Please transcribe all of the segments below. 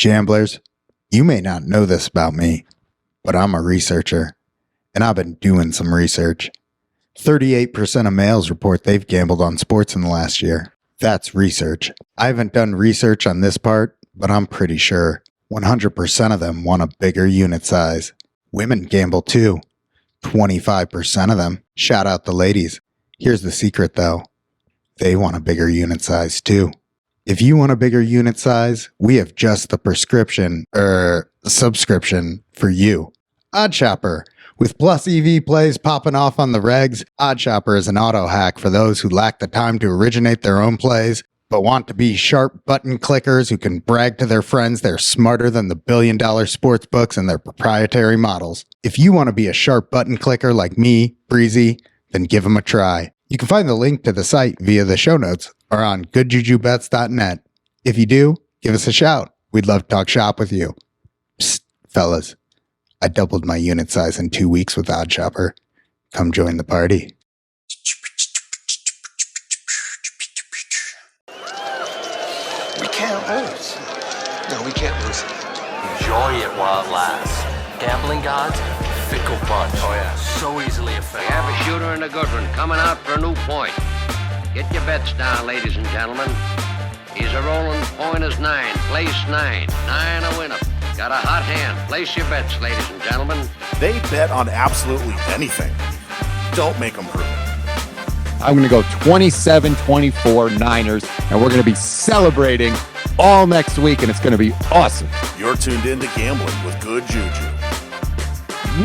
Jamblers, you may not know this about me, but I'm a researcher, and I've been doing some research. 38% of males report they've gambled on sports in the last year. That's research. I haven't done research on this part, but I'm pretty sure 100% of them want a bigger unit size. Women gamble too. 25% of them. Shout out the ladies. Here's the secret though. They want a bigger unit size too. If you want a bigger unit size, we have just the subscription for you. OddsShopper. With Plus EV plays popping off on the regs, OddsShopper is an auto hack for those who lack the time to originate their own plays, but want to be sharp button clickers who can brag to their friends they're smarter than the billion-dollar sports books and their proprietary models. If you want to be a sharp button clicker like me, Breezy, then give them a try. You can find the link to the site via the show notes or on goodjujubets.net. If you do, give us a shout. We'd love to talk shop with you. Psst, fellas. I doubled my unit size in 2 weeks with OddsShopper. Come join the party. We can't lose. No, we can't lose. Enjoy it while it lasts. Gambling gods, fickle bunch. Oh, yeah. So easily affected. We have a shooter and a good one coming out for a new point. Get your bets down, ladies and gentlemen. He's a rolling point is 9, place 9. 9 a winner. Got a hot hand. Place your bets, ladies and gentlemen. They bet on absolutely anything. Don't make them prove it. I'm going to go 27-24 Niners, and we're going to be celebrating all next week, and it's going to be awesome. You're tuned in to Gambling with Good JuJu.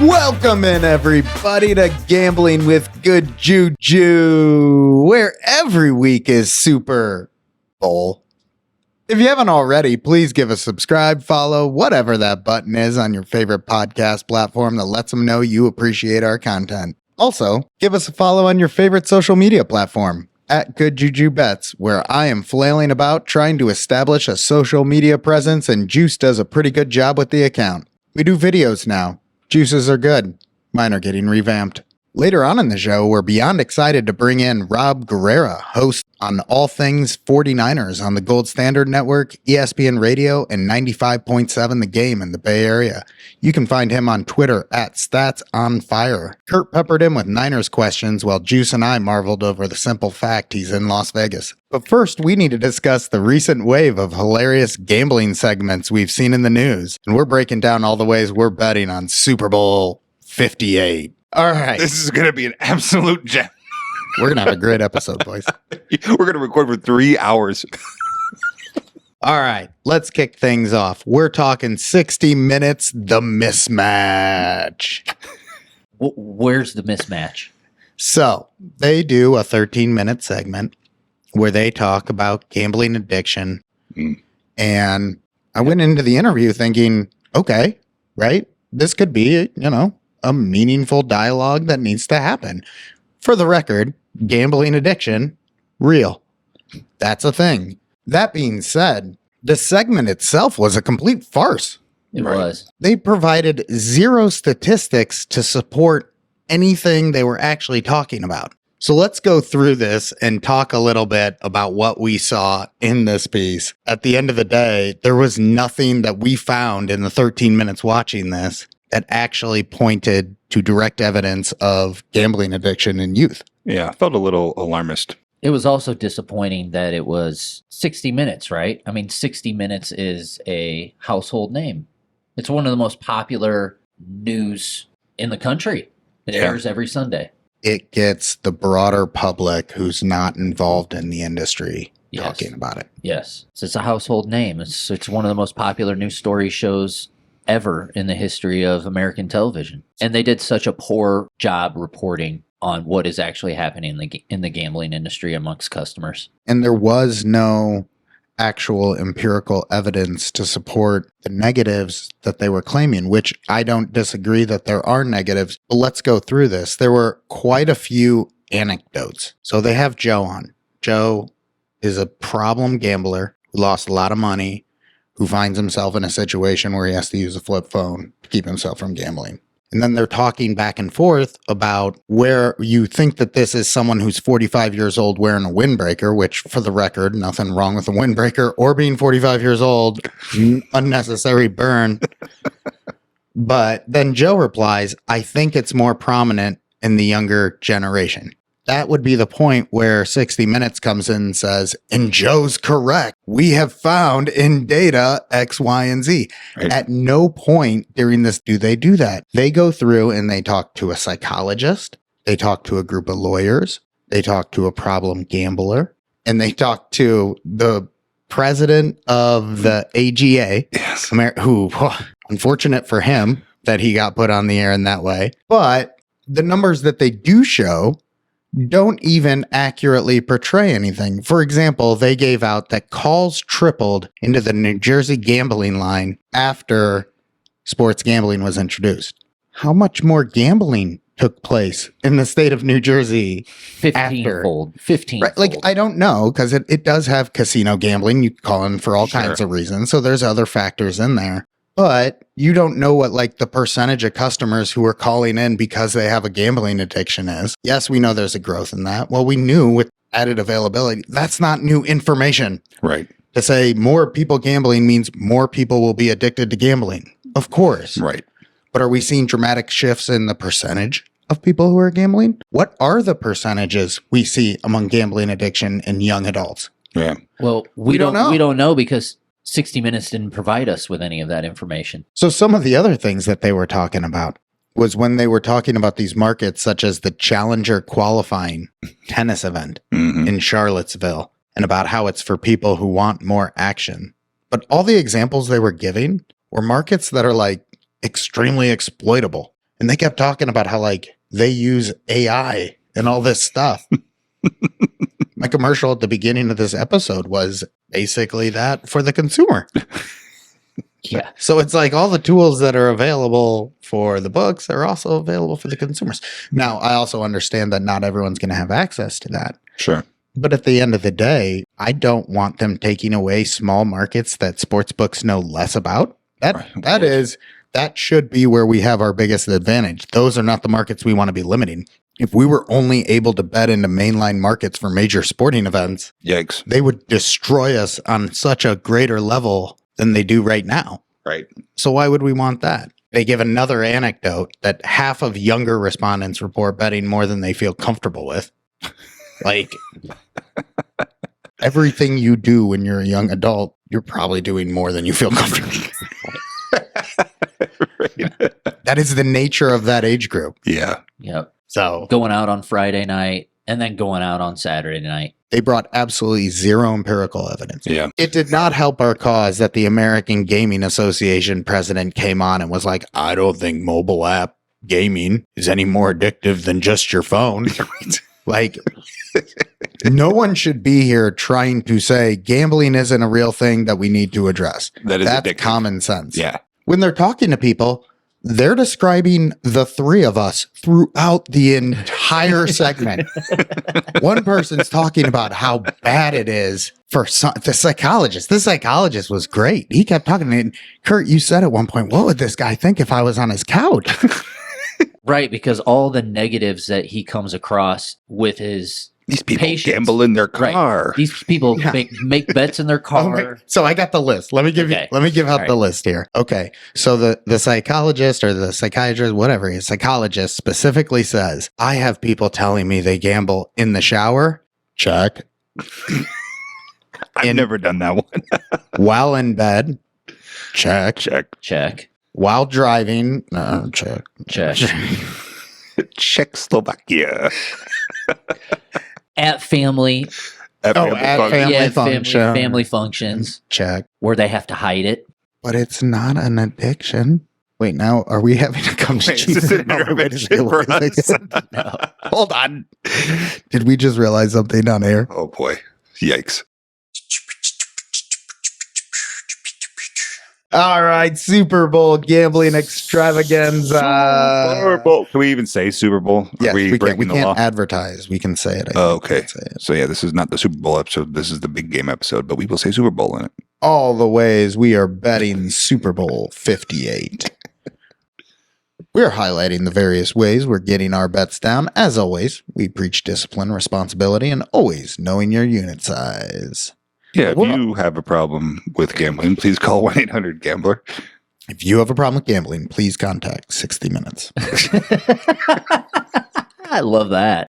Welcome in, everybody, to Gambling with Good JuJu, where every week is Super Bowl. If you haven't already, please give us a subscribe, follow, whatever that button is on your favorite podcast platform that lets them know you appreciate our content. Also, give us a follow on your favorite social media platform, at Good JuJu Bets, where I am flailing about trying to establish a social media presence, and Juice does a pretty good job with the account. We do videos now. Juices are good. Mine are getting revamped. Later on in the show, we're beyond excited to bring in Rob Guerrera, host on all things 49ers on the Gold Standard Network, ESPN Radio, and 95.7 The Game in the Bay Area. You can find him on Twitter at StatsOnFire. Kurt peppered him with Niners questions while Juice and I marveled over the simple fact he's in Las Vegas. But first, we need to discuss the recent wave of hilarious gambling segments we've seen in the news, and we're breaking down all the ways we're betting on Super Bowl 58. All right. This is going to be an absolute gem. We're going to have a great episode, boys. We're going to record for 3 hours. All right. Let's kick things off. We're talking 60 minutes, the mismatch. Where's the mismatch? So they do a 13-minute segment where they talk about gambling addiction. And I went into the interview thinking, okay, right? This could be, a meaningful dialogue that needs to happen. For the record, gambling addiction, real. That's a thing. That being said, the segment itself was a complete farce. It was. They provided zero statistics to support anything they were actually talking about. So let's go through this and talk a little bit about what we saw in this piece. At the end of the day, there was nothing that we found in the 13 minutes watching this that actually pointed to direct evidence of gambling addiction in youth. Yeah, I felt a little alarmist. It was also disappointing that it was 60 minutes, right? I mean, 60 minutes is a household name. It's one of the most popular news in the country. It airs every Sunday. It gets the broader public who's not involved in the industry talking about it. Yes. So it's a household name. It's one of the most popular news story shows ever in the history of American television. And they did such a poor job reporting on what is actually happening in the gambling industry amongst customers. And there was no actual empirical evidence to support the negatives that they were claiming, which I don't disagree that there are negatives. But let's go through this. There were quite a few anecdotes. So they have Joe on. Joe is a problem gambler who lost a lot of money, who finds himself in a situation where he has to use a flip phone to keep himself from gambling. And then they're talking back and forth about where you think that this is someone who's 45 years old wearing a windbreaker, which for the record, nothing wrong with a windbreaker or being 45 years old, unnecessary burn. But then Joe replies, I think it's more prominent in the younger generation. That would be the point where 60 Minutes comes in and says, and Joe's correct. We have found in data X, Y, and Z. Right. At no point during this do they do that. They go through and they talk to a psychologist. They talk to a group of lawyers. They talk to a problem gambler. And they talk to the president of the AGA, Yes. who, unfortunate for him that he got put on the air in that way. But the numbers that they do show don't even accurately portray anything. For example, they gave out that calls tripled into the New Jersey gambling line after sports gambling was introduced. How much more gambling took place in the state of New Jersey? 15-fold. 15-fold. Right, like, I don't know, because it does have casino gambling. You call in for all kinds of reasons. So there's other factors in there. But you don't know what like the percentage of customers who are calling in because they have a gambling addiction is. Yes, we know there's a growth in that. Well, we knew with added availability, that's not new information. Right. To say more people gambling means more people will be addicted to gambling. Of course. Right. But are we seeing dramatic shifts in the percentage of people who are gambling? What are the percentages we see among gambling addiction in young adults? Yeah. Well, We don't know. We don't know because 60 Minutes didn't provide us with any of that information. So some of the other things that they were talking about was when they were talking about these markets, such as the Challenger qualifying tennis event in Charlottesville, and about how it's for people who want more action. But all the examples they were giving were markets that are like extremely exploitable. And they kept talking about how like they use AI and all this stuff. My commercial at the beginning of this episode was basically that for the consumer. Yeah. So it's like all the tools that are available for the books are also available for the consumers. Now, I also understand that not everyone's going to have access to that. Sure. But at the end of the day, I don't want them taking away small markets that sports books know less about. That should be where we have our biggest advantage. Those are not the markets we want to be limiting. If we were only able to bet into mainline markets for major sporting events, Yikes. they would destroy us on such a greater level than they do right now. Right. So why would we want that? They give another anecdote that half of younger respondents report betting more than they feel comfortable with. Like, everything you do when you're a young adult, you're probably doing more than you feel comfortable with. That is the nature of that age group. Yeah. Yep. So Going out on Friday night and then going out on Saturday night. they brought absolutely zero empirical evidence. Yeah. It did not help our cause that the American Gaming Association president came on and was like, I don't think mobile app gaming is any more addictive than just your phone. Like, no one should be here trying to say gambling isn't a real thing that we need to address. That is That's addictive. common sense. Yeah. When they're talking to people, they're describing the three of us throughout the entire segment. One person's talking about how bad it is for the psychologist. The psychologist was great. He kept talking. And Kurt, you said at one point, what would this guy think if I was on his couch? Right, because all the negatives that he comes across with his These people patients. gamble in their Right. car. These people make bets in their car. So I got the list. Let me give Okay. out All the right. list here. Okay. So the psychologist or the psychiatrist, whatever, his psychologist specifically says, I have people telling me they gamble in the shower. Check. I've never done that one. While in bed. Check. Check. While driving. Check. Check. Czechoslovakia. At family. At family function. Family functions Check. where they have to hide it. But it's not an addiction. Wait, now are we having to come to Wait, is this an intervention for us? No. Hold on. Did we just realize something on air? Oh boy. Yikes. All right, Super Bowl gambling extravaganza. Super Bowl. Can we even say Super Bowl? Yes, Are we we breaking can't the law? advertise. We can say it. I Oh, think we okay. can say it. So yeah, this is not the Super Bowl episode. This is the big game episode, but we will say Super Bowl in it. All the ways we are betting Super Bowl 58. We're highlighting the various ways we're getting our bets down. As always, we preach discipline, responsibility, and always knowing your unit size. Yeah, if you have a problem with gambling, please call 1-800-GAMBLER. If you have a problem with gambling, please contact 60 Minutes. I love that.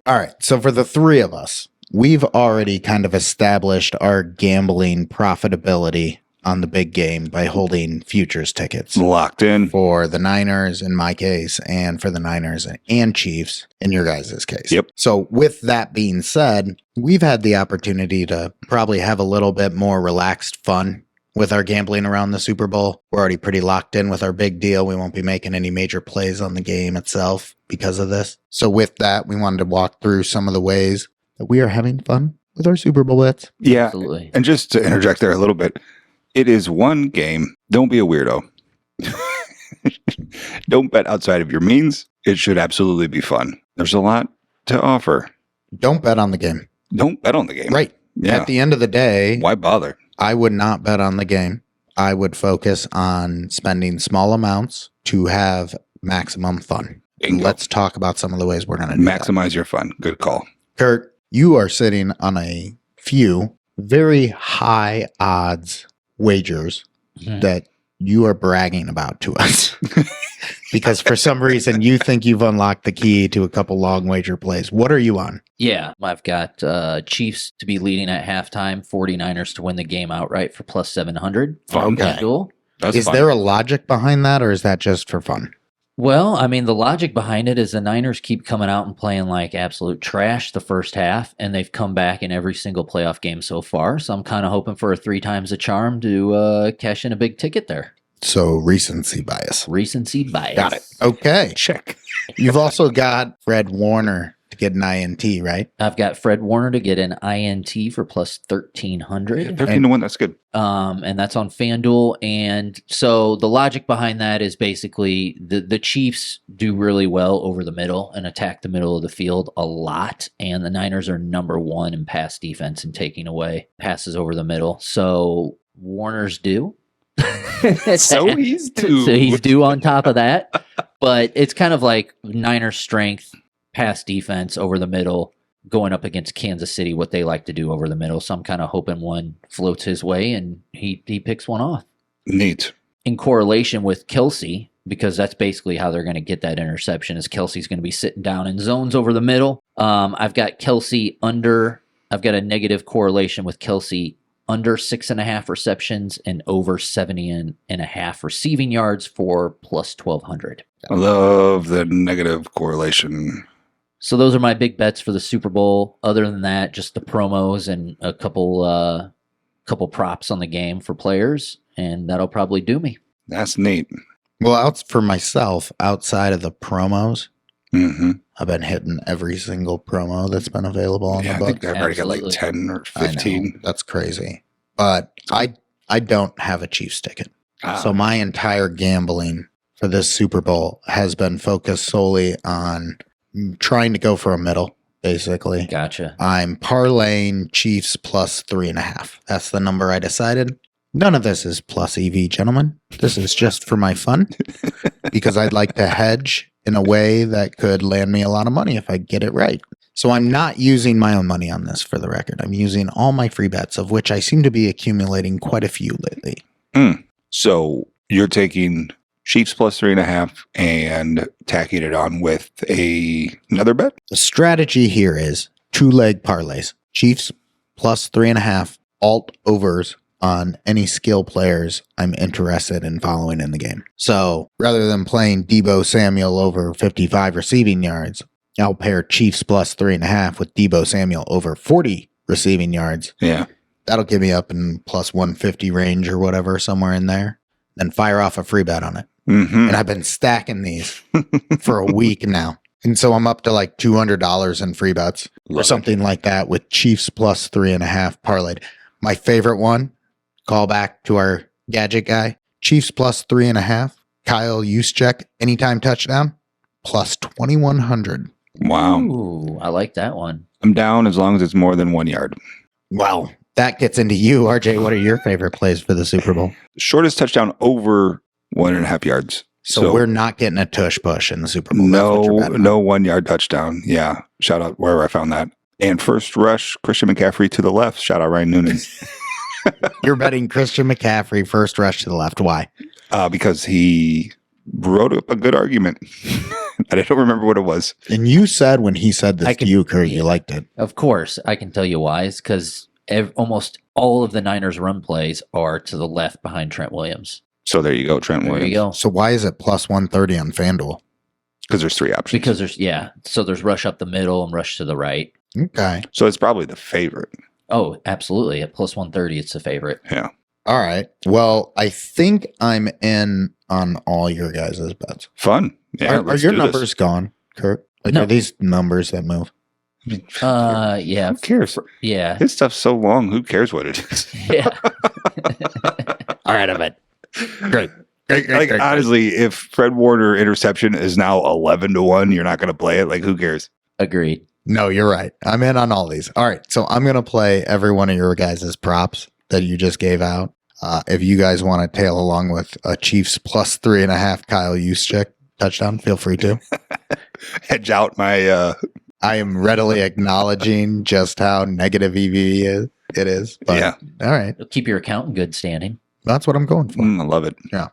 All right. So for the three of us, we've already kind of established our gambling profitability on the big game by holding futures tickets. Locked in. For the Niners, in my case, and for the Niners and Chiefs, in your guys' case. Yep. So with that being said, we've had the opportunity to probably have a little bit more relaxed fun with our gambling around the Super Bowl. We're already pretty locked in with our big deal. We won't be making any major plays on the game itself because of this. So with that, we wanted to walk through some of the ways that we are having fun with our Super Bowl bets. Yeah. Absolutely. And just to interject there a little bit, it is one game. Don't be a weirdo. Don't bet outside of your means. It should absolutely be fun. There's a lot to offer. Don't bet on the game. Don't bet on the game. Right. Yeah. At the end of the day, Why bother? I would not bet on the game. I would focus on spending small amounts to have maximum fun. And Bingo. let's talk about some of the ways we're going to do Maximize your fun. Good call. that. Kurt, you are sitting on a few very high odds wagers that you are bragging about to us because for some reason you think you've unlocked the key to a couple long wager plays. What are you on? Yeah, I've got Chiefs to be leading at halftime, 49ers to win the game outright for plus 700. Fun. Okay. Cool. That's Is fun. there a logic behind that or is that just for fun? Well, I mean, the logic behind it is the Niners keep coming out and playing like absolute trash the first half, and they've come back in every single playoff game so far. So I'm kind of hoping for a 3 times the charm to cash in a big ticket there. So recency bias. Recency bias. Got it. Okay. Check. You've also got Fred Warner to get an INT, right? I've got Fred Warner to get an INT for plus 1,300. 13 to 1. That's good. And that's on FanDuel. And so the logic behind that is basically the Chiefs do really well over the middle and attack the middle of the field a lot. And the Niners are number 1 in pass defense and taking away passes over the middle. So Warner's due. So he's due. So he's due on top of that. But it's kind of like Niners' strength, pass defense over the middle, going up against Kansas City, what they like to do over the middle. So I'm kind of hoping one floats his way and he picks one off. Neat. In correlation with Kelsey, because that's basically how they're going to get that interception, is Kelsey's going to be sitting down in zones over the middle. I've got Kelsey under, I've got a negative correlation with Kelsey under 6.5 receptions and over 70.5 receiving yards for plus 1,200. I love the negative correlation. So those are my big bets for the Super Bowl. Other than that, just the promos and a couple props on the game for players, and that'll probably do me. That's neat. Well, for myself, outside of the promos, Mm-hmm. I've been hitting every single promo that's been available on Yeah, the I think book. I've already got like Absolutely. 10 or I know, 15. that's crazy. But I don't have a Chiefs ticket. Ah. So my entire gambling for this Super Bowl has been focused solely on trying to go for a middle, basically. Gotcha. I'm parlaying Chiefs plus 3.5. That's the number I decided. None of this is plus EV, gentlemen. This is just for my fun because I'd like to hedge in a way that could land me a lot of money if I get it right. So I'm not using my own money on this, for the record. I'm using all my free bets, of which I seem to be accumulating quite a few lately. So you're taking Chiefs plus 3.5 and tacking it on with another bet? The strategy here is 2-leg parlays. Chiefs plus 3.5 alt overs on any skill players I'm interested in following in the game. So rather than playing Deebo Samuel over 55 receiving yards, I'll pair Chiefs plus 3.5 with Deebo Samuel over 40 receiving yards. Yeah. That'll get me up in plus 150 range or whatever, somewhere in there. Then fire off a free bet on it. Mm-hmm. And I've been stacking these for a week now. And so I'm up to like $200 in free bets or something like that with Chiefs plus 3.5 parlayed. My favorite one, call back to our gadget guy, Chiefs plus 3.5, Kyle Juszczyk, anytime touchdown, plus 2,100. Wow. Ooh, I like that one. I'm down as long as it's more than 1 yard. Wow. That gets into you, RJ. What are your favorite plays for the Super Bowl? Shortest touchdown over 1.5 yards So we're not getting a tush push in the Super Bowl. That's what you're betting on. No 1 yard touchdown. Yeah. Shout out wherever I found that. And first rush, Christian McCaffrey to the left. Shout out Ryan Noonan. You're betting Christian McCaffrey first rush to the left. Why? Because he wrote up a good argument. I don't remember what it was. And you said when he said this to you, Kurt, you liked it. Of course, I can tell you why. It's because almost all of the Niners' run plays are to the left behind Trent Williams. So there you go, Trent There Williams. you go. So why is it plus 130 on FanDuel? Because there's 3 options. Because there's rush up the middle and rush to the right. Okay. So it's probably the favorite. Oh, absolutely. At plus 130, it's the favorite. Yeah. All right. Well, I think I'm in on all your guys' bets. Fun. Yeah. Are your numbers gone, Kurt? Like, No. are these numbers that move? Yeah. Who cares? Yeah. His stuff's so long. Who cares what it is? Yeah. All right, I bet. Great. Like, honestly, if Fred Warner interception is now 11-1, you're not going to play it. Like, who cares? Agreed. No, you're right. I'm in on all these. All right. So I'm going to play every one of your guys' props that you just gave out. If you guys want to tail along with a Chiefs plus 3.5 Kyle Juszczyk touchdown, feel free to. Hedge out my. I am readily acknowledging just how negative it is. But, Yeah. All right. You'll keep your account in good standing. That's what I'm going for. I love it. Yeah.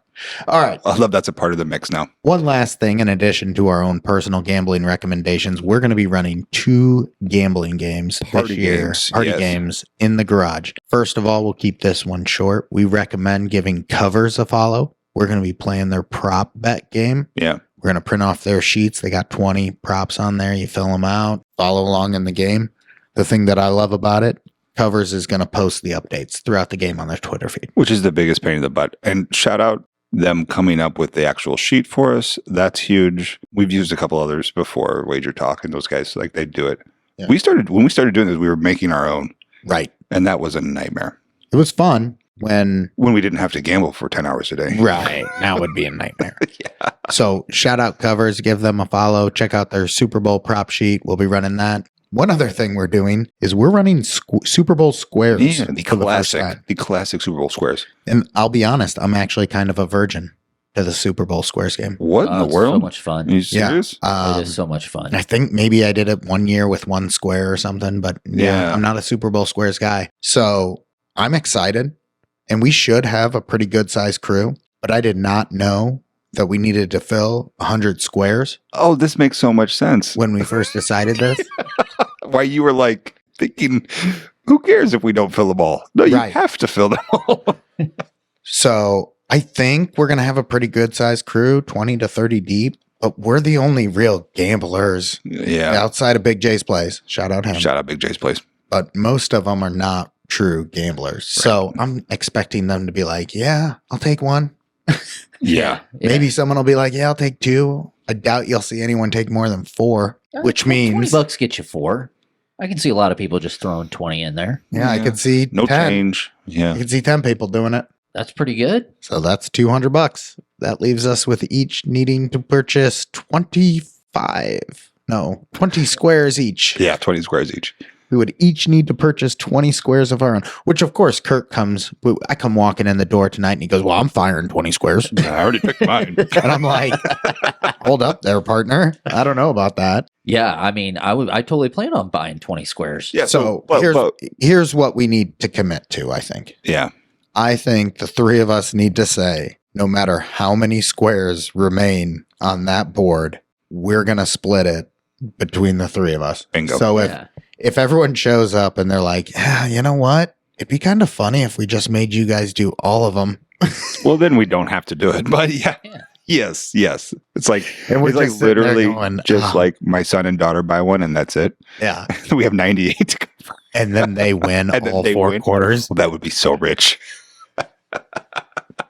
All right. I love that's a part of the mix now. One last thing, in addition to our own personal gambling recommendations, we're going to be running 2 gambling games Party this year. games, Party yes. games in the garage. First of all, we'll keep this one short. We recommend giving Covers a follow. We're going to be playing their prop bet game. Yeah. We're going to print off their sheets. They got 20 props on there. You fill them out, follow along in the game. The thing that I love about it, Covers is going to post the updates throughout the game on their Twitter feed. Which is the biggest pain in the butt. And shout out them coming up with the actual sheet for us. That's huge. We've used a couple others before, Wager Talk, and those guys, like, they do it. Yeah. When we started doing this, we were making our own. Right. And that was a nightmare. It was fun when we didn't have to gamble for 10 hours a day. Right. Now would be a nightmare. Yeah. So shout out Covers, give them a follow. Check out their Super Bowl prop sheet. We'll be running that. One other thing we're doing is we're running Super Bowl squares. Yeah, the classic Super Bowl squares. And I'll be honest, I'm actually kind of a virgin to the Super Bowl squares game. What in the It's world? so much fun. Are you serious? It is so much fun. I think maybe I did it one year with one square or something, but Yeah. I'm not a Super Bowl squares guy. So I'm excited, and we should have a pretty good sized crew, but I did not know that we needed to fill 100 squares Oh, this makes so much sense. when we first decided this. Why you were like thinking, who cares if we don't fill them all? No, you Right. have to fill them all. So I think we're going to have a pretty good sized crew, 20 to 30 deep, but we're the only real gamblers Yeah. outside of Big J's place. Shout out him. Shout out Big J's place. But most of them are not true gamblers. So I'm expecting them to be like, yeah, I'll take one. Yeah. Maybe someone will be like, yeah, I'll take 2. I doubt you'll see anyone take more than 4, which means, $20 gets you 4. I can see a lot of people just throwing 20 in there. yeah, I could see No 10. change. Yeah. I could see 10 people doing it. That's pretty good. So that's $200. That leaves us with each needing to purchase 20 squares each. Yeah, 20 squares each. We would each need to purchase 20 squares of our own, which of course I come walking in the door tonight and he goes, well, I'm firing 20 squares. I already picked mine. And I'm like, hold up there, partner. I don't know about that. Yeah, I mean, I totally plan on buying 20 squares. Yeah. So but here's what we need to commit to, I think. yeah. I think the 3 of us need to say, no matter how many squares remain on that board, we're going to split it between the 3 of us. Bingo. So Yeah. if everyone shows up and they're like, yeah, you know what? It'd be kind of funny if we just made you guys do all of them. Well, then we don't have to do it. But yeah. Yeah. Yes. It's like, And we're it's like just sitting there literally going, just "Ah." like my son and daughter buy one and that's it. Yeah. We have 98 to go. And then they win And then all they 4 win. quarters. Well, that would be so rich.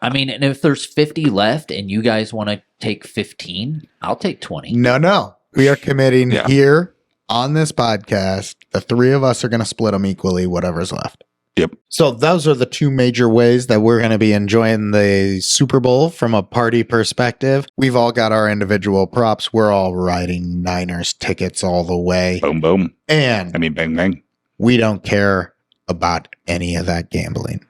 I mean, and if there's 50 left and you guys want to take 15, I'll take 20. No. We are committing Yeah. here on this podcast. The 3 of us are going to split them equally, whatever's left. Yep. So those are the 2 major ways that we're going to be enjoying the Super Bowl from a party perspective. We've all got our individual props. We're all riding Niners tickets all the way. Boom, boom. And I mean, bang, bang. we don't care about any of that gambling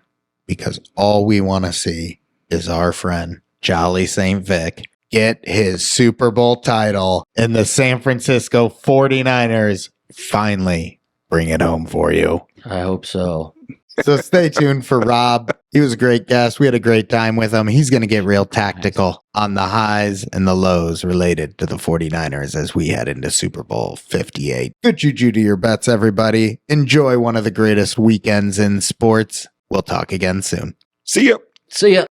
because all we want to see is our friend Jolly St. Vic get his Super Bowl title, and the San Francisco 49ers finally bring it home for you. I hope so. So stay tuned for Rob. He was a great guest. We had a great time with him. He's going to get real tactical on the highs and the lows related to the 49ers as we head into Super Bowl 58. Good juju to your bets, everybody. Enjoy one of the greatest weekends in sports. We'll talk again soon. See ya. See ya.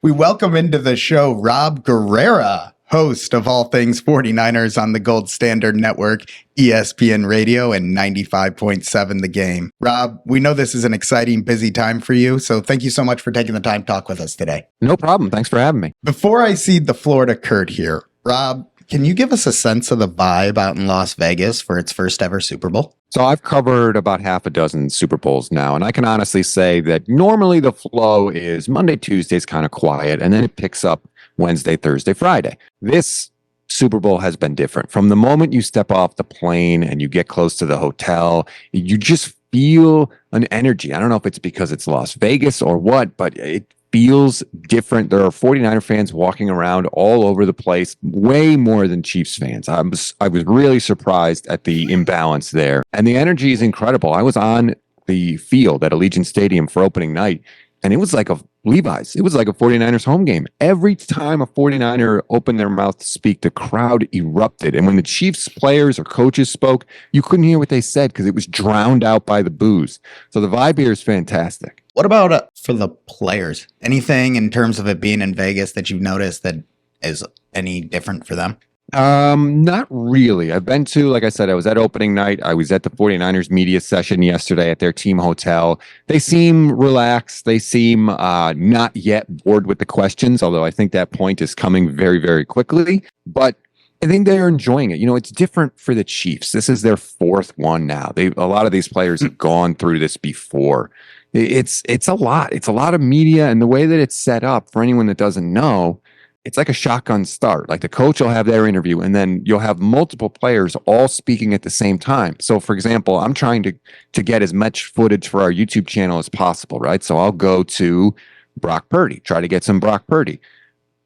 We welcome into the show Rob Guerrera, host of All Things 49ers on the Gold Standard Network, ESPN Radio, and 95.7 The Game. Rob, we know this is an exciting, busy time for you, so thank you so much for taking the time to talk with us today. No problem. Thanks for having me. Before I cede the floor to Kurt here, Rob, can you give us a sense of the vibe out in Las Vegas for its first ever Super Bowl? So I've covered about half a dozen Super Bowls now, and I can honestly say that normally the flow is Monday, Tuesday's kind of quiet, and then it picks up Wednesday, Thursday, Friday. This Super Bowl has been different. From the moment you step off the plane and you get close to the hotel, you just feel an energy. I don't know if it's because it's Las Vegas or what, but it feels different. There are 49er fans walking around all over the place, way more than Chiefs fans. I was really surprised at the imbalance there. And the energy is incredible. I was on the field at Allegiant Stadium for opening night, and it was like a Levi's. It was like a 49ers home game. Every time a 49er opened their mouth to speak, the crowd erupted. And when the Chiefs players or coaches spoke, you couldn't hear what they said because it was drowned out by the boos. So the vibe here is fantastic. What about for the players? Anything in terms of it being in Vegas that you've noticed that is any different for them? Not really. I've been to, like I said, I was at opening night. I was at the 49ers media session yesterday at their team hotel. They seem relaxed. They seem not yet bored with the questions, although I think that point is coming very, very quickly. But I think they're enjoying it. You know, it's different for the Chiefs. This is their fourth one now. A lot of these players have gone through this before. It's a lot. It's a lot of media, and the way that it's set up, for anyone that doesn't know, it's like a shotgun start. Like the coach will have their interview, and then you'll have multiple players all speaking at the same time. So, for example, I'm trying to get as much footage for our YouTube channel as possible, right? So I'll go to Brock Purdy, try to get some Brock Purdy.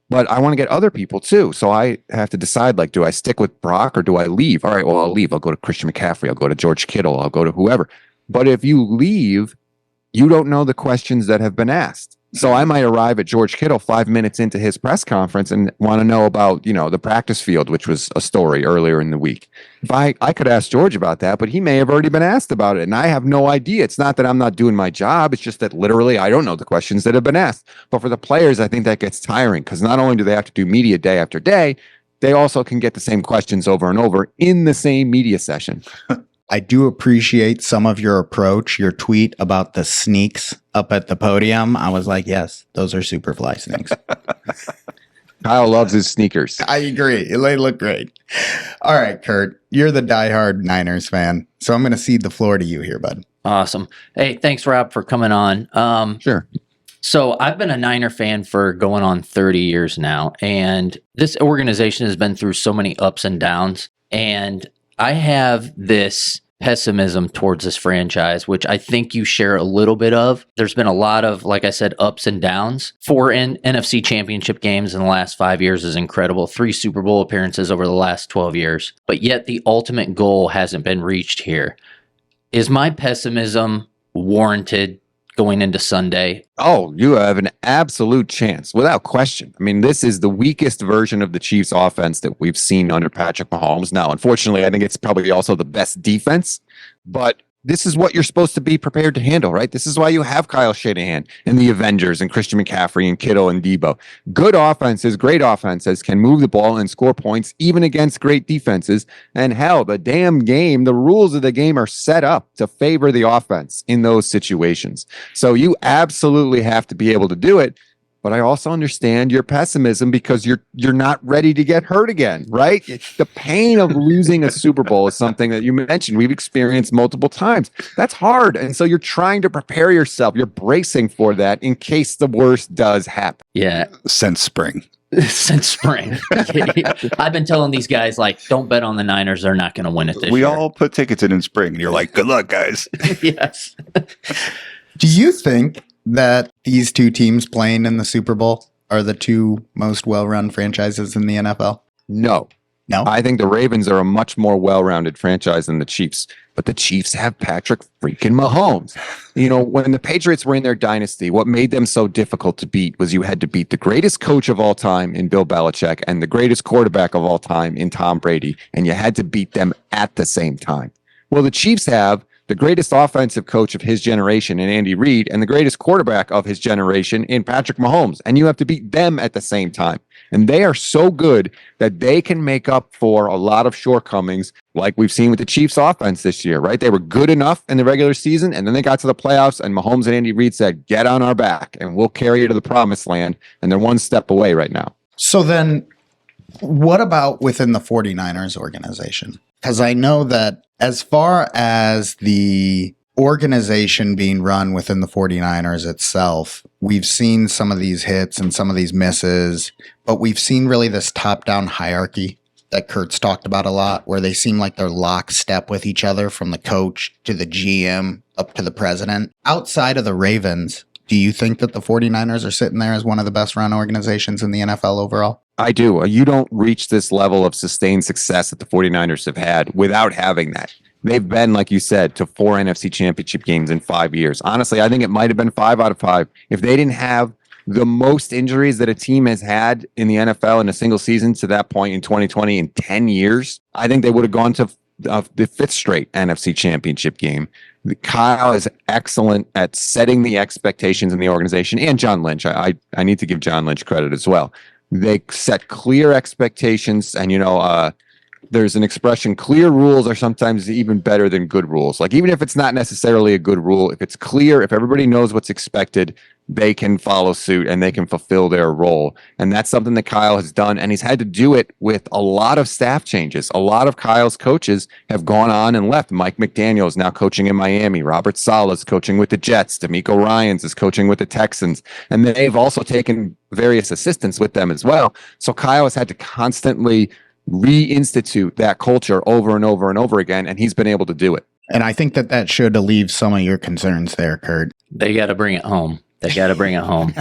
But I want to get other people too. So I have to decide, like, do I stick with Brock or do I leave? All right, well, I'll leave. I'll go to Christian McCaffrey. I'll go to George Kittle. I'll go to whoever. But if you leave, you don't know the questions that have been asked. So I might arrive at George Kittle 5 minutes into his press conference and want to know about, the practice field, which was a story earlier in the week. If I could ask George about that, but he may have already been asked about it, and I have no idea. It's not that I'm not doing my job. It's just that literally I don't know the questions that have been asked. But for the players, I think that gets tiring because not only do they have to do media day after day, they also can get the same questions over and over in the same media session. I do appreciate some of your approach, your tweet about the sneaks up at the podium. I was like, yes, those are Superfly sneaks. Kyle loves his sneakers. I agree. They look great. All right, Kurt, you're the diehard Niners fan. So I'm going to cede the floor to you here, bud. Awesome. Hey, thanks, Rob, for coming on. Sure. So I've been a Niner fan for going on 30 years now, and this organization has been through so many ups and downs, and I have this pessimism towards this franchise, which I think you share a little bit of. There's been a lot of, like I said, ups and downs. 4 NFC championship games in the last 5 years is incredible. 3 Super Bowl appearances over the last 12 years. But yet the ultimate goal hasn't been reached here. Is my pessimism warranted going into Sunday? Oh, you have an absolute chance, without question. I mean, this is the weakest version of the Chiefs offense that we've seen under Patrick Mahomes. Now, unfortunately, I think it's probably also the best defense, but this is what you're supposed to be prepared to handle, right? This is why you have Kyle Shanahan and the Avengers and Christian McCaffrey and Kittle and Debo. Good offenses, great offenses can move the ball and score points even against great defenses. And hell, the damn game, the rules of the game are set up to favor the offense in those situations. So you absolutely have to be able to do it. But I also understand your pessimism because you're not ready to get hurt again, right? The pain of losing a Super Bowl is something that you mentioned we've experienced multiple times. That's hard. And so you're trying to prepare yourself. You're bracing for that in case the worst does happen. Yeah. Since spring. Since spring. I've been telling these guys, like, don't bet on the Niners. They're not going to win it this year. We all put tickets in spring, and you're like, good luck, guys. Yes. Do you think that these two teams playing in the Super Bowl are the two most well-run franchises in the NFL? No. No? I think the Ravens are a much more well-rounded franchise than the Chiefs, but the Chiefs have Patrick freaking Mahomes. You know, when the Patriots were in their dynasty, what made them so difficult to beat was you had to beat the greatest coach of all time in Bill Belichick and the greatest quarterback of all time in Tom Brady, and you had to beat them at the same time. Well, the Chiefs have the greatest offensive coach of his generation in Andy Reid and the greatest quarterback of his generation in Patrick Mahomes, and you have to beat them at the same time. And they are so good that they can make up for a lot of shortcomings like we've seen with the Chiefs offense this year, right? They were good enough in the regular season, and then they got to the playoffs, and Mahomes and Andy Reid said, get on our back, and we'll carry you to the promised land, and they're one step away right now. So then what about within the 49ers organization? Because I know that as far as the organization being run within the 49ers itself, we've seen some of these hits and some of these misses, but we've seen really this top-down hierarchy that Kurt's talked about a lot, where they seem like they're lockstep with each other from the coach to the GM up to the president. Outside of the Ravens, do you think that the 49ers are sitting there as one of the best run organizations in the NFL overall? I do. You don't reach this level of sustained success that the 49ers have had without having that. They've been, like you said, to 4 NFC championship games in 5 years. Honestly, I think it might have been 5 out of 5. If they didn't have the most injuries that a team has had in the NFL in a single season to that point in 2020 in 10 years, I think they would have gone to the 5th straight NFC championship game. Kyle is excellent at setting the expectations in the organization, and John Lynch. I need to give John Lynch credit as well. They set clear expectations, and there's an expression, clear rules are sometimes even better than good rules. Like, even if it's not necessarily a good rule, if it's clear, if everybody knows what's expected, they can follow suit and they can fulfill their role. And that's something that Kyle has done. And he's had to do it with a lot of staff changes. A lot of Kyle's coaches have gone on and left. Mike McDaniel is now coaching in Miami. Robert Saleh is coaching with the Jets. DeMeco Ryans is coaching with the Texans. And they've also taken various assistants with them as well. So Kyle has had to constantly reinstitute that culture over and over and over again. And he's been able to do it. And I think that should alleviate some of your concerns there, Kurt. They got to bring it home. They got to bring it home.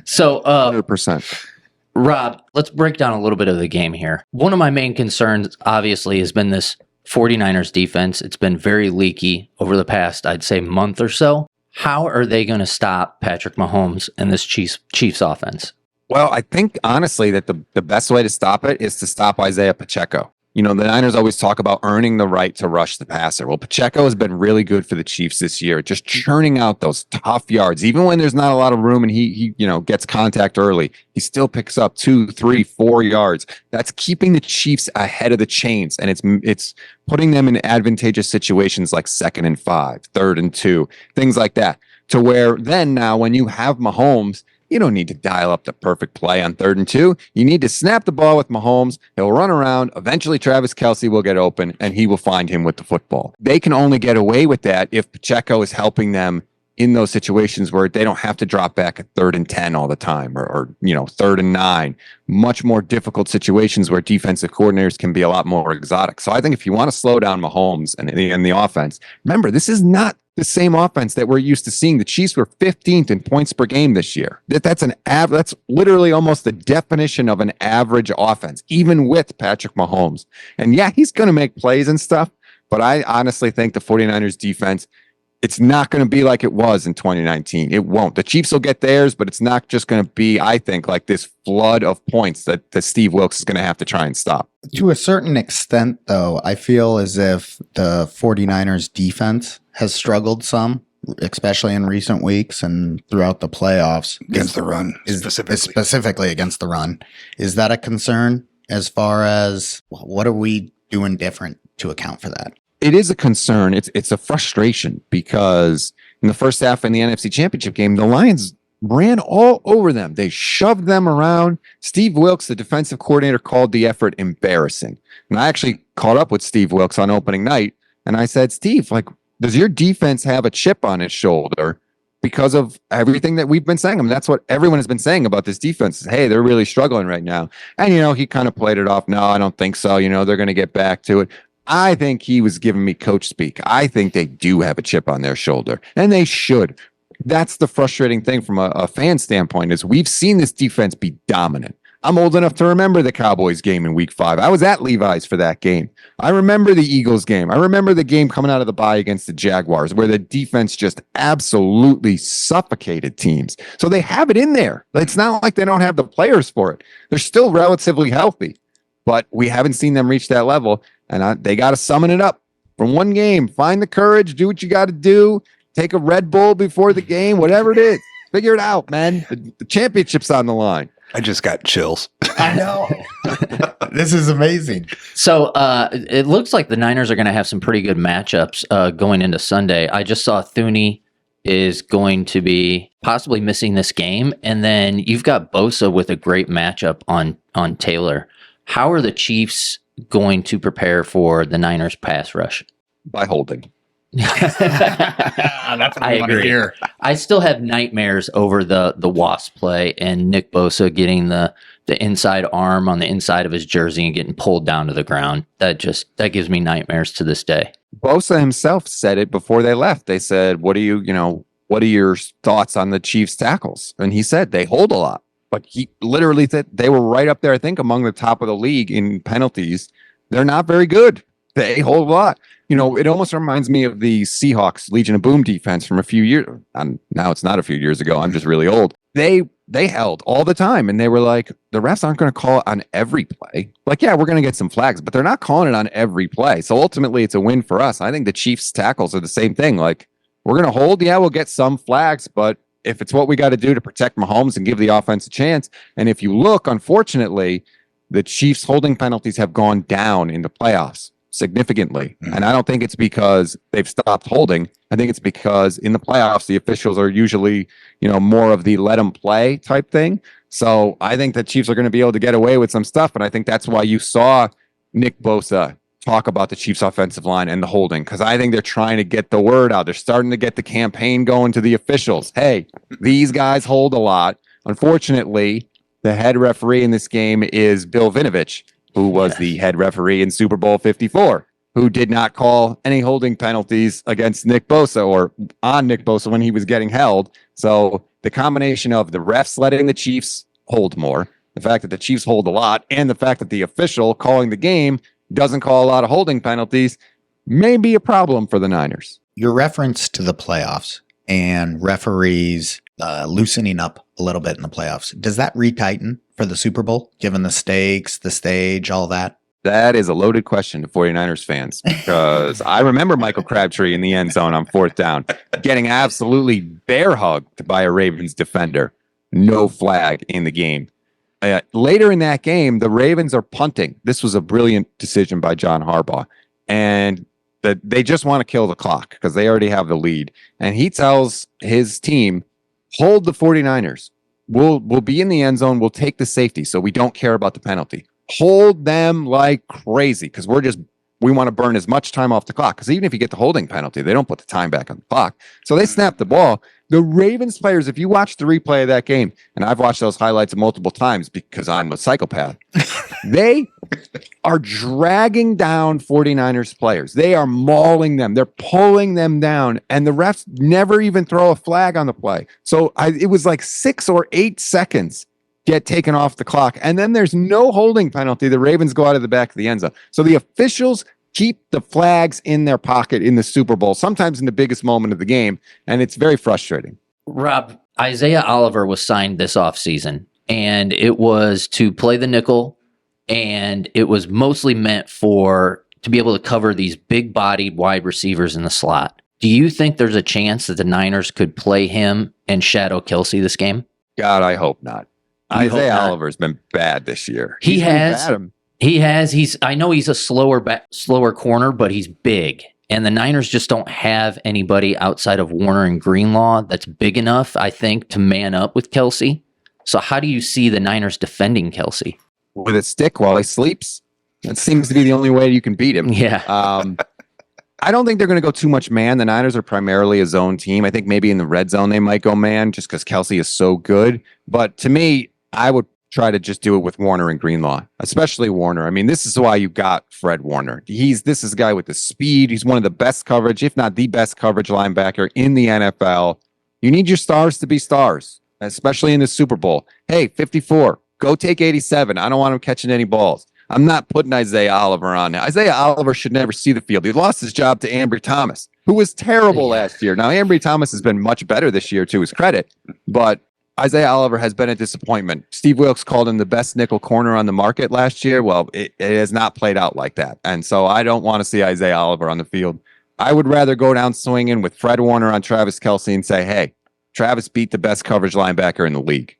So, 100%. Rob, let's break down a little bit of the game here. One of my main concerns, obviously, has been this 49ers defense. It's been very leaky over the past, I'd say, month or so. How are they going to stop Patrick Mahomes and this Chiefs offense? Well, I think, honestly, that the best way to stop it is to stop Isaiah Pacheco. The Niners always talk about earning the right to rush the passer. Well, Pacheco has been really good for the Chiefs this year, just churning out those tough yards. Even when there's not a lot of room and he gets contact early, he still picks up 2, 3, 4 yards. That's keeping the Chiefs ahead of the chains, and it's putting them in advantageous situations like 2nd and 5, 3rd and 2, things like that. To where then now when you have Mahomes, you don't need to dial up the perfect play on 3rd and 2. You need to snap the ball with Mahomes. He'll run around. Eventually, Travis Kelce will get open, and he will find him with the football. They can only get away with that if Pacheco is helping them in those situations where they don't have to drop back at 3rd and 10 all the time or 3rd and 9. Much more difficult situations where defensive coordinators can be a lot more exotic. So I think if you want to slow down Mahomes and the offense, remember, this is not the same offense that we're used to seeing. The Chiefs were 15th in points per game this year. That's literally almost the definition of an average offense, even with Patrick Mahomes. And yeah, he's going to make plays and stuff, but I honestly think the 49ers defense, it's not going to be like it was in 2019. It won't. The Chiefs will get theirs, but it's not just going to be, I think, like this flood of points that Steve Wilkes is going to have to try and stop. To a certain extent, though, I feel as if the 49ers defense has struggled some, especially in recent weeks and throughout the playoffs. Against the run, specifically against the run. Is that a concern as far as what are we doing different to account for that? It is a concern. It's a frustration because in the first half in the NFC Championship game, the Lions ran all over them. They shoved them around. Steve Wilkes, the defensive coordinator, called the effort embarrassing. And I actually caught up with Steve Wilkes on opening night, and I said, Steve, does your defense have a chip on its shoulder because of everything that we've been saying? I mean, that's what everyone has been saying about this defense. Hey, they're really struggling right now. And, he kind of played it off. No, I don't think so. They're going to get back to it. I think he was giving me coach speak. I think they do have a chip on their shoulder, and they should. that's the frustrating thing from a fan standpoint is we've seen this defense be dominant. I'm old enough to remember the Cowboys game in week 5. I was at Levi's for that game. I remember the Eagles game. I remember the game coming out of the bye against the Jaguars where the defense just absolutely suffocated teams. So they have it in there. It's not like they don't have the players for it. They're still relatively healthy, but we haven't seen them reach that level. And they got to summon it up from one game. Find the courage. Do what you got to do. Take a Red Bull before the game, whatever it is. Figure it out, man. The championship's on the line. I just got chills. I know. This is amazing. So it looks like the Niners are going to have some pretty good matchups going into Sunday. I just saw Thuney is going to be possibly missing this game. And then you've got Bosa with a great matchup on Taylor. How are the Chiefs going to prepare for the Niners pass rush? By holding. That's what I I want to agree. hear. I still have nightmares over the Wasp play and Nick Bosa getting the inside arm on the inside of his jersey and getting pulled down to the ground. That gives me nightmares to this day. Bosa himself said it before they left. They said, what are your thoughts on the Chiefs tackles? And he said they hold a lot. But he literally said they were right up there, I think, among the top of the league in penalties. They're not very good. They hold a lot. It almost reminds me of the Seahawks Legion of Boom defense from a few years. Now it's not a few years ago. I'm just really old. They held all the time, and they were like, the refs aren't going to call it on every play. Like, yeah, we're going to get some flags, but they're not calling it on every play. So ultimately, it's a win for us. I think the Chiefs tackles are the same thing. Like, we're going to hold. Yeah, we'll get some flags, but if it's what we got to do to protect Mahomes and give the offense a chance, and if you look, unfortunately, the Chiefs holding penalties have gone down in the playoffs significantly. And I don't think it's because they've stopped holding. I think it's because in the playoffs, the officials are usually, more of the let them play type thing. So I think the Chiefs are going to be able to get away with some stuff. And I think that's why you saw Nick Bosa talk about the Chiefs offensive line and the holding, because I think they're trying to get the word out. They're starting to get the campaign going to the officials. Hey, these guys hold a lot. Unfortunately, the head referee in this game is Bill Vinovich, who was the head referee in Super Bowl 54, who did not call any holding penalties against Nick Bosa or on Nick Bosa when he was getting held. So the combination of the refs letting the Chiefs hold more, the fact that the Chiefs hold a lot, and the fact that the official calling the game doesn't call a lot of holding penalties may be a problem for the Niners. Your reference to the playoffs and referees loosening up a little bit in the playoffs, does that retighten for the Super Bowl, given the stakes, the stage, all that? That is a loaded question to 49ers fans, because I remember Michael Crabtree in the end zone on 4th down, getting absolutely bear hugged by a Ravens defender. No flag in the game. Later in that game, the Ravens are punting. This was a brilliant decision by John Harbaugh. And they just want to kill the clock because they already have the lead. And he tells his team, hold the 49ers. We'll be in the end zone. We'll take the safety, so we don't care about the penalty. Hold them like crazy because we want to burn as much time off the clock, because even if you get the holding penalty, they don't put the time back on the clock. So they snap the ball. The Ravens players, if you watch the replay of that game, and I've watched those highlights multiple times because I'm a psychopath, they are dragging down 49ers players. They are mauling them. They're pulling them down, and the refs never even throw a flag on the play. So it was like 6 or 8 seconds get taken off the clock, and then there's no holding penalty. The Ravens go out of the back of the end zone. So the officials keep the flags in their pocket in the Super Bowl, sometimes in the biggest moment of the game, and it's very frustrating. Rob, Isaiah Oliver was signed this offseason, and it was to play the nickel, and it was mostly meant to be able to cover these big-bodied wide receivers in the slot. Do you think there's a chance that the Niners could play him and shadow Kelsey this game? God, I hope not. Isaiah Oliver's been bad this year. He has. I know he's a slower corner, but he's big. And the Niners just don't have anybody outside of Warner and Greenlaw that's big enough, I think, to man up with Kelsey. So how do you see the Niners defending Kelsey? With a stick while he sleeps. That seems to be the only way you can beat him. Yeah. I don't think they're going to go too much man. The Niners are primarily a zone team. I think maybe in the red zone they might go man just because Kelsey is so good. But to me, I would try to just do it with Warner and Greenlaw, especially Warner. I mean, this is why you got Fred Warner. This is a guy with the speed. He's one of the best coverage, if not the best coverage linebacker in the NFL. You need your stars to be stars, especially in the Super Bowl. Hey, 54, go take 87. I don't want him catching any balls. I'm not putting Isaiah Oliver on now. Isaiah Oliver should never see the field. He lost his job to Ambry Thomas, who was terrible last year. Now, Ambry Thomas has been much better this year, to his credit, but Isaiah Oliver has been a disappointment. Steve Wilkes called him the best nickel corner on the market last year. Well, it has not played out like that. And so I don't want to see Isaiah Oliver on the field. I would rather go down swinging with Fred Warner on Travis Kelce and say, hey, Travis beat the best coverage linebacker in the league.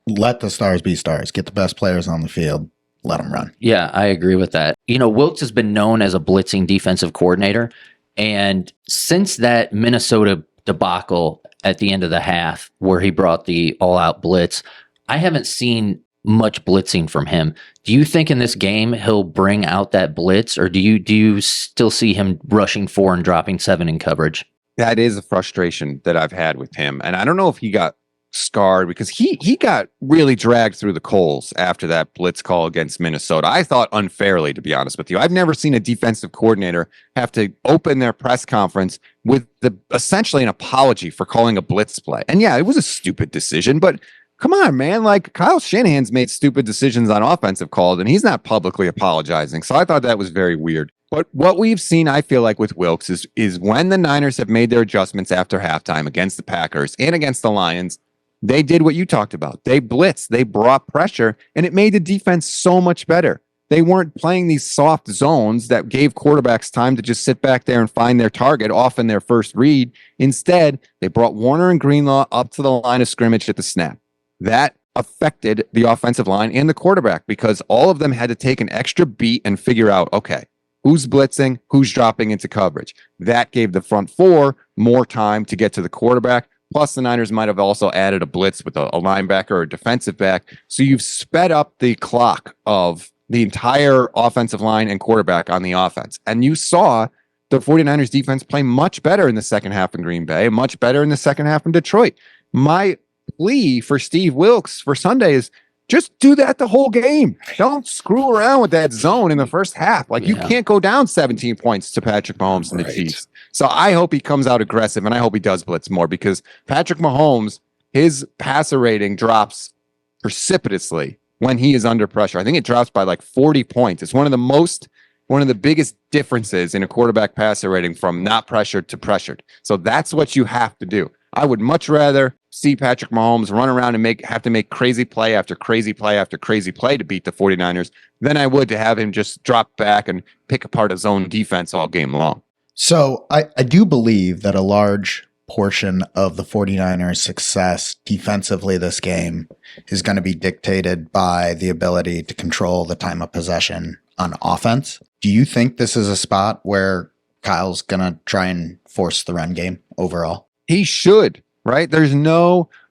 Let the stars be stars. Get the best players on the field. Let them run. Yeah, I agree with that. Wilkes has been known as a blitzing defensive coordinator. And since that Minnesota debacle at the end of the half where he brought the all-out blitz, I haven't seen much blitzing from him. Do you think in this game he'll bring out that blitz, or do you still see him rushing 4 and dropping 7 in coverage? That is a frustration that I've had with him. And I don't know if he got scarred because he got really dragged through the coals after that blitz call against Minnesota. I thought unfairly, to be honest with you. I've never seen a defensive coordinator have to open their press conference with essentially an apology for calling a blitz play. And yeah, it was a stupid decision, but come on, man. Like, Kyle Shanahan's made stupid decisions on offensive calls, and he's not publicly apologizing. So I thought that was very weird. But what we've seen, I feel like, with Wilkes is when the Niners have made their adjustments after halftime against the Packers and against the Lions, they did what you talked about. They blitzed, they brought pressure, and it made the defense so much better. They weren't playing these soft zones that gave quarterbacks time to just sit back there and find their target off in their first read. Instead, they brought Warner and Greenlaw up to the line of scrimmage at the snap. That affected the offensive line and the quarterback because all of them had to take an extra beat and figure out, okay, who's blitzing, who's dropping into coverage. That gave the front four more time to get to the quarterback. Plus, the Niners might have also added a blitz with a linebacker or a defensive back. So you've sped up the clock of the entire offensive line and quarterback on the offense. And you saw the 49ers defense play much better in the second half in Green Bay, much better in the second half in Detroit. My plea for Steve Wilkes for Sunday is just do that the whole game. Don't screw around with that zone in the first half. Like, you can't go down 17 points to Patrick Mahomes and the Chiefs. So I hope he comes out aggressive, and I hope he does blitz more because Patrick Mahomes, his passer rating drops precipitously when he is under pressure. I think it drops by like 40 points. It's one of the biggest differences in a quarterback passer rating from not pressured to pressured. So that's what you have to do. I would much rather see Patrick Mahomes run around and have to make crazy play after crazy play after crazy play to beat the 49ers than I would to have him just drop back and pick apart his own defense all game long. So I do believe that a large portion of the 49ers' success defensively this game is going to be dictated by the ability to control the time of possession on offense. Do you think this is a spot where Kyle's going to try and force the run game overall? He should, right?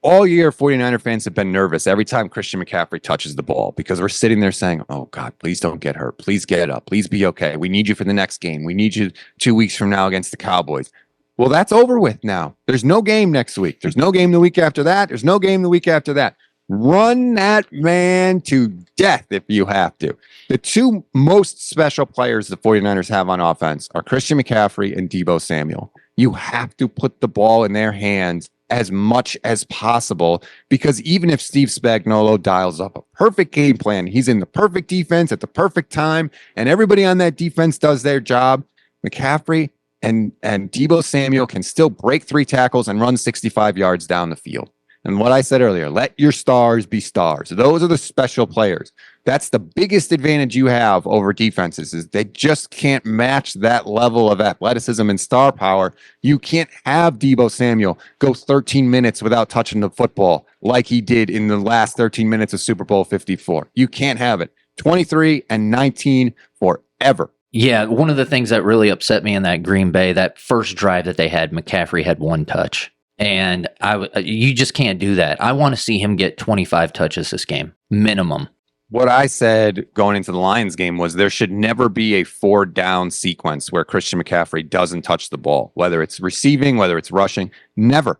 All year 49er fans have been nervous every time Christian McCaffrey touches the ball because we're sitting there saying, oh God, please don't get hurt. Please get up. Please be okay. We need you for the next game. We need you 2 weeks from now against the Cowboys. Well, that's over with now. There's no game next week. There's no game the week after that. There's no game the week after that. Run that man to death if you have to. The two most special players the 49ers have on offense are Christian McCaffrey and Deebo Samuel. You have to put the ball in their hands as much as possible because even if Steve Spagnuolo dials up a perfect game plan, he's in the perfect defense at the perfect time, and everybody on that defense does their job, McCaffrey and Deebo Samuel can still break 3 tackles and run 65 yards down the field. And what I said earlier, let your stars be stars. Those are the special players. That's the biggest advantage you have over defenses is they just can't match that level of athleticism and star power. You can't have Deebo Samuel go 13 minutes without touching the football like he did in the last 13 minutes of Super Bowl 54. You can't have it. 23 and 19 forever. Yeah, one of the things that really upset me in that Green Bay, that first drive that they had, McCaffrey had 1 touch. And you just can't do that. I want to see him get 25 touches this game, minimum. What I said going into the Lions game was there should never be a 4-down sequence where Christian McCaffrey doesn't touch the ball, whether it's receiving, whether it's rushing, never.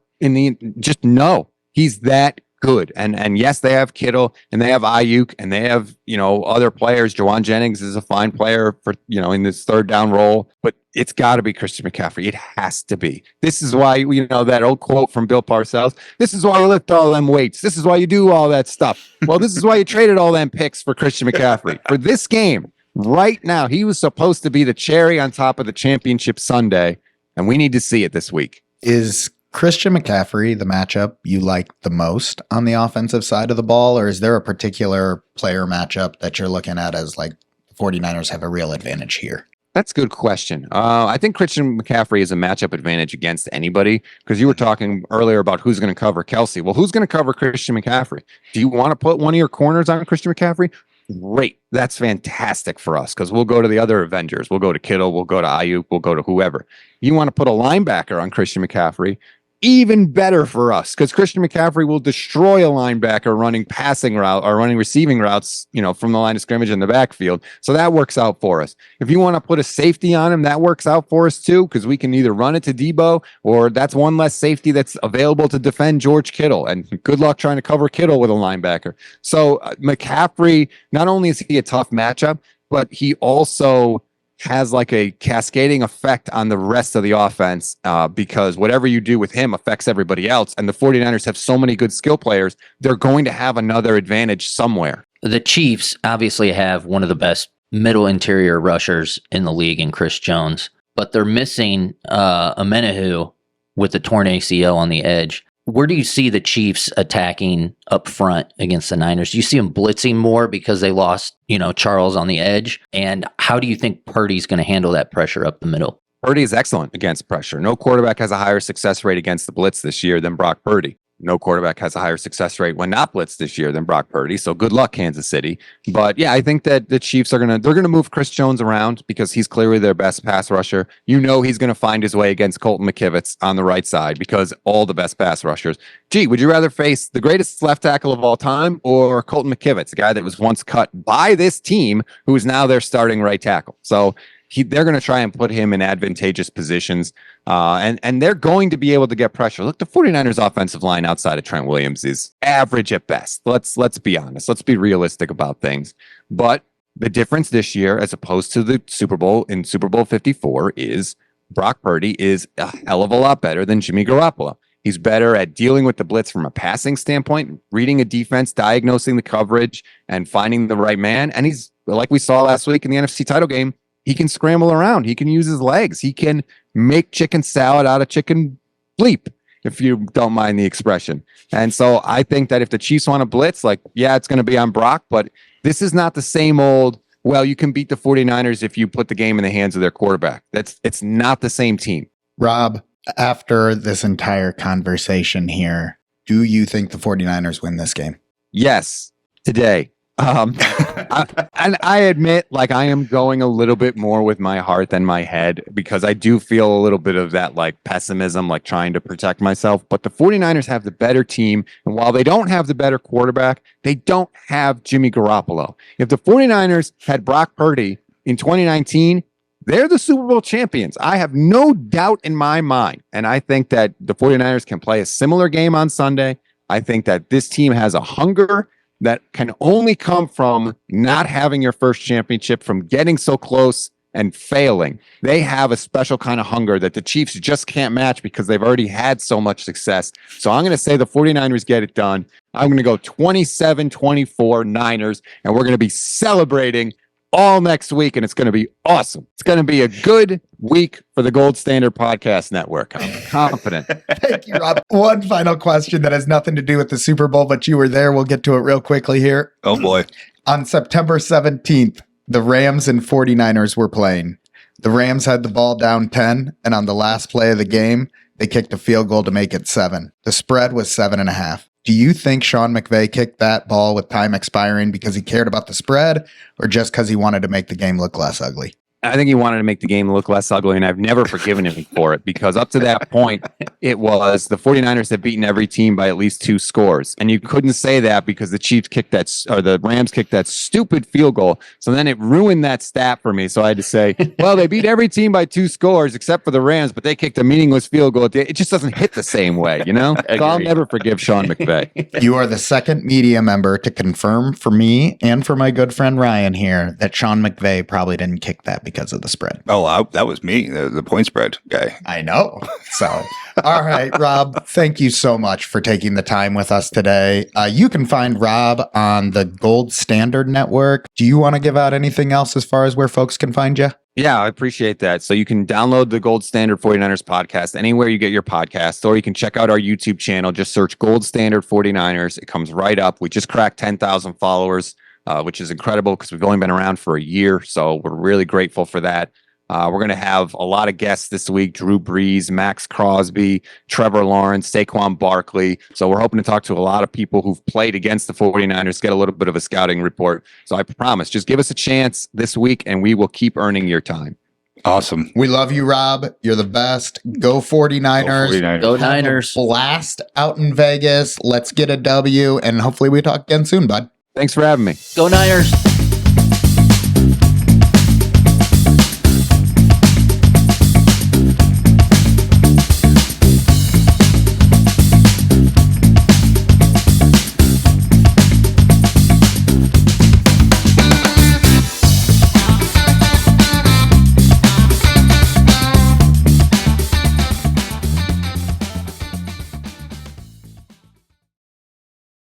Just no. He's that good. And yes, they have Kittle and they have Ayuk and they have, other players. Jawan Jennings is a fine player for, in this third down role, but it's got to be Christian McCaffrey. It has to be. This is why, that old quote from Bill Parcells, this is why you lift all them weights. This is why you do all that stuff. Well, this is why you traded all them picks for Christian McCaffrey. For this game, right now, he was supposed to be the cherry on top of the championship sundae, and we need to see it this week. Is Christian McCaffrey the matchup you like the most on the offensive side of the ball, or is there a particular player matchup that you're looking at as like the 49ers have a real advantage here? That's a good question. I think Christian McCaffrey is a matchup advantage against anybody, because you were talking earlier about who's going to cover Kelsey. Well, who's going to cover Christian McCaffrey? Do you want to put one of your corners on Christian McCaffrey? Great. That's fantastic for us, because we'll go to the other Avengers. We'll go to Kittle. We'll go to Ayuk. We'll go to whoever. You want to put a linebacker on Christian McCaffrey? Even better for us, because Christian McCaffrey will destroy a linebacker running passing route or running receiving routes, from the line of scrimmage in the backfield. So that works out for us. If you want to put a safety on him, that works out for us too, because we can either run it to Debo, or that's one less safety that's available to defend George Kittle. And good luck trying to cover Kittle with a linebacker. So McCaffrey, not only is he a tough matchup, but he also has like a cascading effect on the rest of the offense, because whatever you do with him affects everybody else. And the 49ers have so many good skill players, they're going to have another advantage somewhere. The Chiefs obviously have one of the best middle interior rushers in the league in Chris Jones, but they're missing a Menahu with the torn ACL on the edge. Where do you see the Chiefs attacking up front against the Niners? Do you see them blitzing more because they lost, Charles on the edge? And how do you think Purdy's going to handle that pressure up the middle? Purdy is excellent against pressure. No quarterback has a higher success rate against the blitz this year than Brock Purdy. No quarterback has a higher success rate when not blitzed this year than Brock Purdy. So good luck, Kansas City. But yeah, I think that the Chiefs they're gonna move Chris Jones around, because he's clearly their best pass rusher. He's gonna find his way against Colton McKivitz on the right side, because all the best pass rushers. Would you rather face the greatest left tackle of all time or Colton McKivitz, a guy that was once cut by this team who is now their starting right tackle? So they're going to try and put him in advantageous positions, and they're going to be able to get pressure. Look, the 49ers offensive line outside of Trent Williams is average at best. Let's be honest. Let's be realistic about things. But the difference this year, as opposed to the Super Bowl in Super Bowl 54, is Brock Purdy is a hell of a lot better than Jimmy Garoppolo. He's better at dealing with the blitz from a passing standpoint, reading a defense, diagnosing the coverage, and finding the right man. And he's, like we saw last week in the NFC title game, he can scramble around. He can use his legs. He can make chicken salad out of chicken bleep, if you don't mind the expression. And so I think that if the Chiefs want to blitz, it's going to be on Brock, but this is not the same old, well, you can beat the 49ers if you put the game in the hands of their quarterback. It's not the same team. Rob, after this entire conversation here, do you think the 49ers win this game? Yes, today. I admit, I am going a little bit more with my heart than my head, because I do feel a little bit of that pessimism, trying to protect myself. But the 49ers have the better team. And while they don't have the better quarterback, they don't have Jimmy Garoppolo. If the 49ers had Brock Purdy in 2019, they're the Super Bowl champions. I have no doubt in my mind. And I think that the 49ers can play a similar game on Sunday. I think that this team has a hunger that can only come from not having your first championship, from getting so close and failing. They have a special kind of hunger that the Chiefs just can't match, because they've already had so much success. So I'm going to say the 49ers get it done. I'm going to go 27-24 Niners, and we're going to be celebrating all next week, and it's going to be awesome. It's going to be a good week for the Gold Standard Podcast Network. I'm confident. Thank you, Rob. One final question that has nothing to do with the Super Bowl, but you were there. We'll get to it real quickly here. Oh, boy. On September 17th, the Rams and 49ers were playing. The Rams had the ball down 10, and on the last play of the game, they kicked a field goal to make it 7. The spread was 7.5. Do you think Sean McVay kicked that ball with time expiring because he cared about the spread, or just because he wanted to make the game look less ugly? I think he wanted to make the game look less ugly, and I've never forgiven him for it because up to that point, it was the 49ers had beaten every team by at least 2 scores. And you couldn't say that because the Chiefs kicked the Rams kicked that stupid field goal. So then it ruined that stat for me. So I had to say, well, they beat every team by 2 scores except for the Rams, but they kicked a meaningless field goal. It just doesn't hit the same way, you know? So I'll never forgive Sean McVay. You are the second media member to confirm for me and for my good friend Ryan here that Sean McVay probably didn't kick that because of the spread. Oh, that was me, the point spread guy. I know. So, all right, Rob, thank you so much for taking the time with us today. You can find Rob on the Gold Standard Network. Do you want to give out anything else as far as where folks can find you? Yeah, I appreciate that. So you can download the Gold Standard 49ers podcast anywhere you get your podcasts, or you can check out our YouTube channel. Just search Gold Standard 49ers. It comes right up. We just cracked 10,000 followers, which is incredible because we've only been around for a year. So we're really grateful for that. We're going to have a lot of guests this week: Drew Brees, Max Crosby, Trevor Lawrence, Saquon Barkley. So we're hoping to talk to a lot of people who've played against the 49ers, get a little bit of a scouting report. So I promise, just give us a chance this week and we will keep earning your time. Awesome. We love you, Rob. You're the best. Go 49ers. Go Niners. Blast out in Vegas. Let's get a W, and hopefully we talk again soon, bud. Thanks for having me. Go Niners.